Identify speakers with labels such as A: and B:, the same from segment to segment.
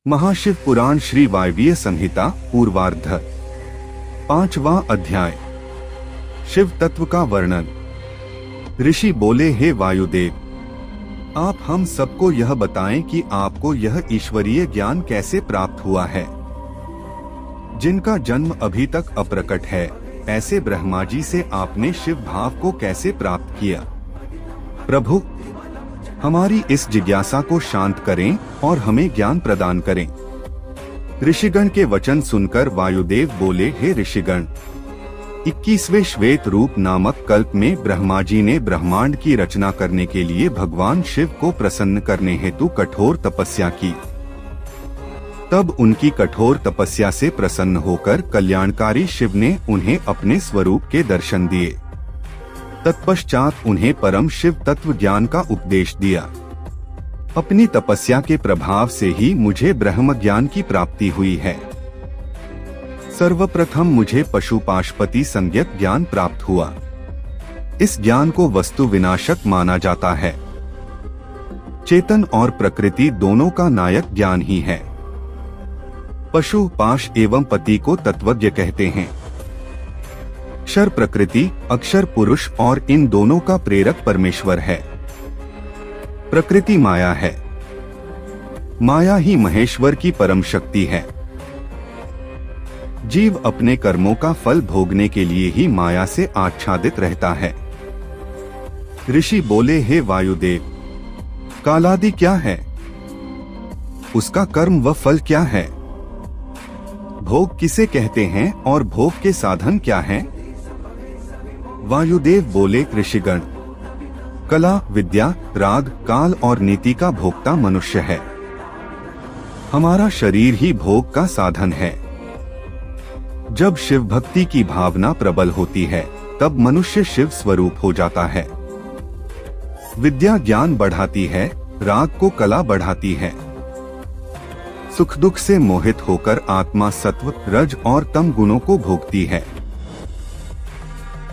A: महाशिव पुराण श्री वायवीय संहिता पूर्वार्ध 5वां अध्याय। शिव तत्व का वर्णन। ऋषि बोले, हे वायुदेव, आप हम सबको यह बताएं कि आपको यह ईश्वरीय ज्ञान कैसे प्राप्त हुआ है, जिनका जन्म अभी तक अप्रकट है। ऐसे ब्रह्मा जी से आपने शिव भाव को कैसे प्राप्त किया? प्रभु, हमारी इस जिज्ञासा को शांत करें और हमें ज्ञान प्रदान करें। ऋषिगण के वचन सुनकर वायुदेव बोले, हे ऋषिगण, 21वें श्वेत रूप नामक कल्प में ब्रह्मा जी ने ब्रह्मांड की रचना करने के लिए भगवान शिव को प्रसन्न करने हेतु कठोर तपस्या की। तब उनकी कठोर तपस्या से प्रसन्न होकर कल्याणकारी शिव ने उन्हें अपने स्वरूप के दर्शन दिए। तत्पश्चात उन्हें परम शिव तत्व ज्ञान का उपदेश दिया। अपनी तपस्या के प्रभाव से ही मुझे ब्रह्म ज्ञान की प्राप्ति हुई है। सर्वप्रथम मुझे पशुपाशपति संज्ञक ज्ञान प्राप्त हुआ। इस ज्ञान को वस्तु विनाशक माना जाता है। चेतन और प्रकृति दोनों का नायक ज्ञान ही है। पशु, पाश एवं पति को तत्वज्ञ कहते हैं। क्षर प्रकृति, अक्षर पुरुष और इन दोनों का प्रेरक परमेश्वर है। प्रकृति माया है। माया ही महेश्वर की परम शक्ति है। जीव अपने कर्मों का फल भोगने के लिए ही माया से आच्छादित रहता है। ऋषि बोले, हे वायुदेव, कालादि क्या है? उसका कर्म व फल क्या है? भोग किसे कहते हैं और भोग के साधन क्या हैं? वायुदेव बोले, ऋषिगण, कला, विद्या, राग, काल और नीति का भोक्ता मनुष्य है। हमारा शरीर ही भोग का साधन है। जब शिव भक्ति की भावना प्रबल होती है, तब मनुष्य शिव स्वरूप हो जाता है। विद्या ज्ञान बढ़ाती है, राग को कला बढ़ाती है। सुख दुख से मोहित होकर आत्मा सत्व, रज और तम गुणों को भोगती है।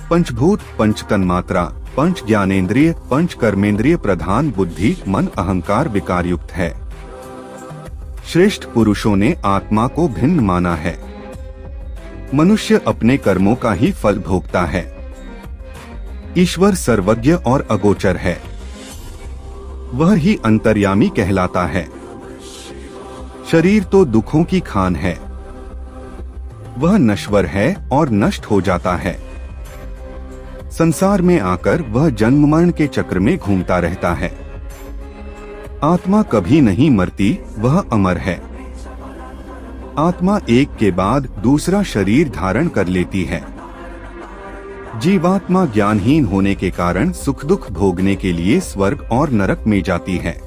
A: पंचभूत, पंच तन्मात्रा, पंच ज्ञानेन्द्रिय, पंच कर्मेंद्रिय प्रधान बुद्धि, मन, अहंकार विकार युक्त है। श्रेष्ठ पुरुषों ने आत्मा को भिन्न माना है। मनुष्य अपने कर्मों का ही फल भोगता है। ईश्वर सर्वज्ञ और अगोचर है। वह ही अंतर्यामी कहलाता है। शरीर तो दुखों की खान है। वह नश्वर है और नष्ट हो जाता है। संसार में आकर वह जन्म मरण के चक्र में घूमता रहता है। आत्मा कभी नहीं मरती, वह अमर है। आत्मा एक के बाद दूसरा शरीर धारण कर लेती है। जीवात्मा ज्ञानहीन होने के कारण सुख दुख भोगने के लिए स्वर्ग और नरक में जाती है।